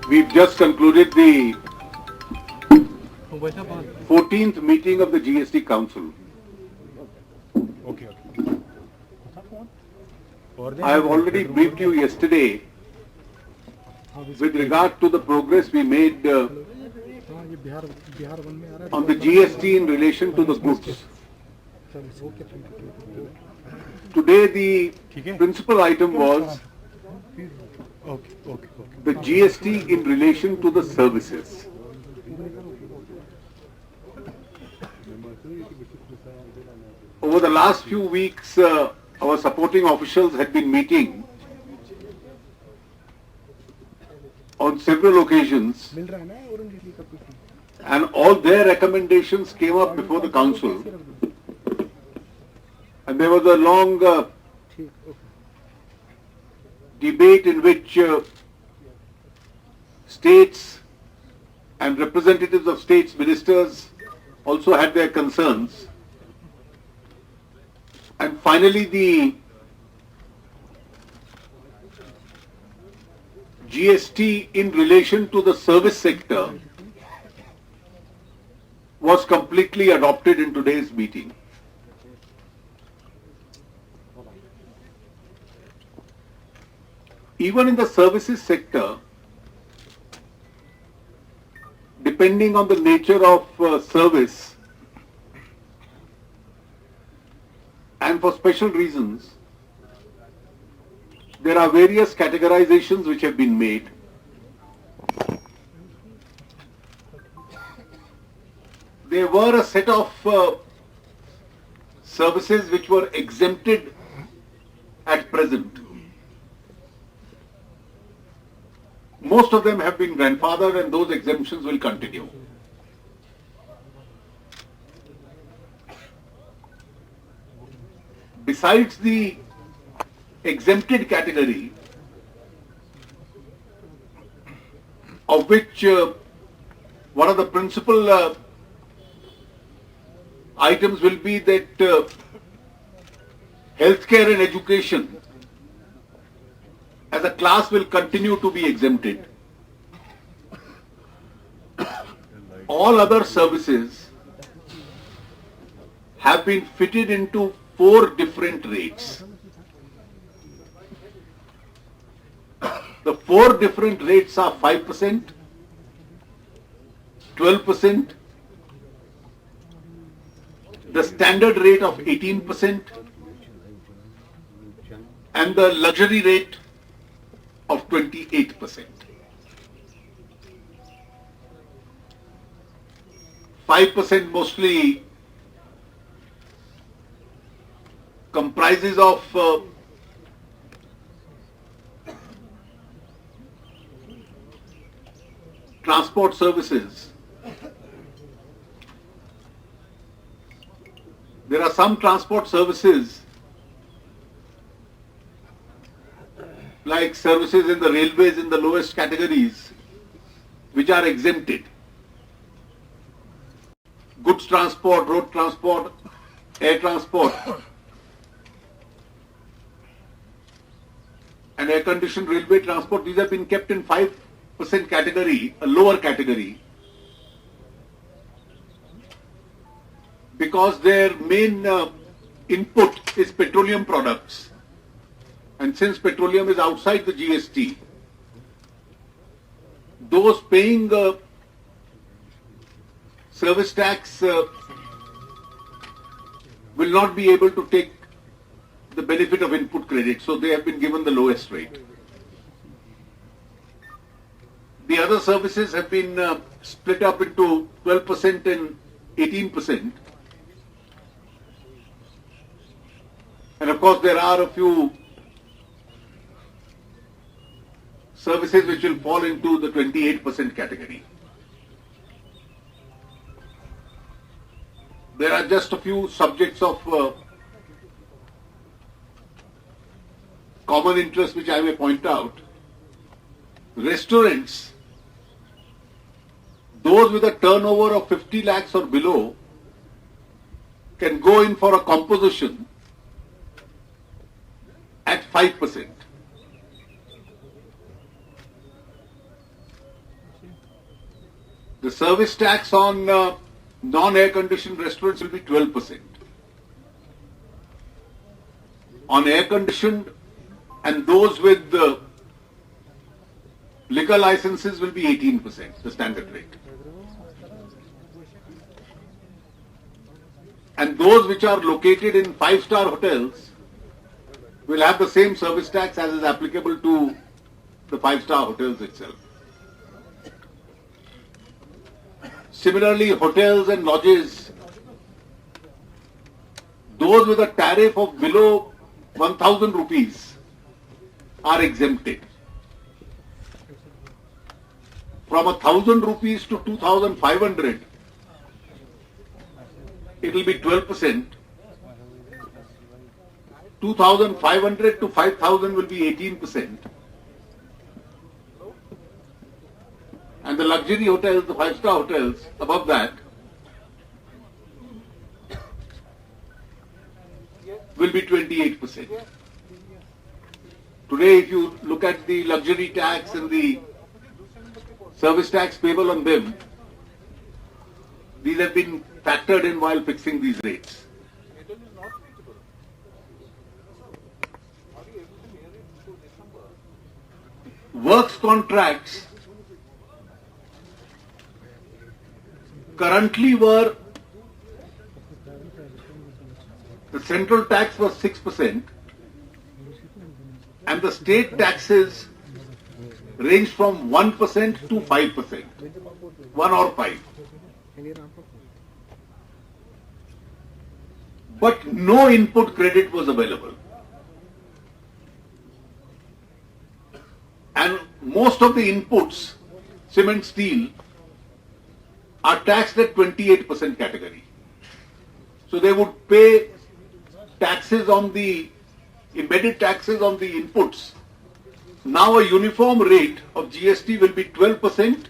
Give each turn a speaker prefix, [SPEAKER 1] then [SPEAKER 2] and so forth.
[SPEAKER 1] We've just concluded the 14th meeting of the GST Council.
[SPEAKER 2] Okay.
[SPEAKER 1] I have already briefed you yesterday with regard to the progress we made on the GST in relation to the goods. Today the principal item was the GST in relation to the services. Over the last few weeks, our supporting officials had been meeting on several occasions, and all their recommendations came up before the council, and there was a long debate in which states and representatives of states, ministers also had their concerns. And finally, the GST in relation to the service sector was completely adopted in today's meeting. Even in the services sector, depending on the nature of service, and for special reasons, there are various categorizations which have been made. There were a set of services which were exempted at present. Most of them have been grandfathered, and those exemptions will continue. Besides the exempted category, of which one of the principal items will be that healthcare and education as a class will continue to be exempted. All other services have been fitted into 4 different rates. The 4 different rates are 5%, 12%, the standard rate of 18%, and the luxury rate of 28%. 5% mostly comprises of transport services. There are some transport services like services in the railways in the lowest categories which are exempted. Goods transport, road transport, air transport, and air-conditioned railway transport, these have been kept in 5% category, a lower category, because their main input is petroleum products. And since petroleum is outside the GST, those paying service tax will not be able to take the benefit of input credit, so they have been given the lowest rate. The other services have been split up into 12% and 18%. And of course there are a few services which will fall into the 28% category. There are just a few subjects of common interest which I may point out. Restaurants, those with a turnover of 50 lakhs or below, can go in for a composition at 5%. The service tax on non-air conditioned restaurants will be 12%. On air conditioned and those with liquor licenses will be 18%, the standard rate. And those which are located in 5-star hotels will have the same service tax as is applicable to the 5-star hotels itself. Similarly, hotels and lodges, those with a tariff of below 1,000 rupees are exempted. From 1,000 rupees to 2,500, it will be 12%. 2,500 to 5,000 will be 18%. And the luxury hotels, the 5-star hotels, above that, will be 28%. Today, if you look at the luxury tax and the service tax payable on them, these have been factored in while fixing these rates. Works contracts currently were, the central tax was 6% and the state taxes range from 1% to 5%, 1 or 5. But no input credit was available. And most of the inputs, cement, steel, are taxed at 28% category. So they would pay taxes on the, embedded taxes on the inputs. Now a uniform rate of GST will be 12%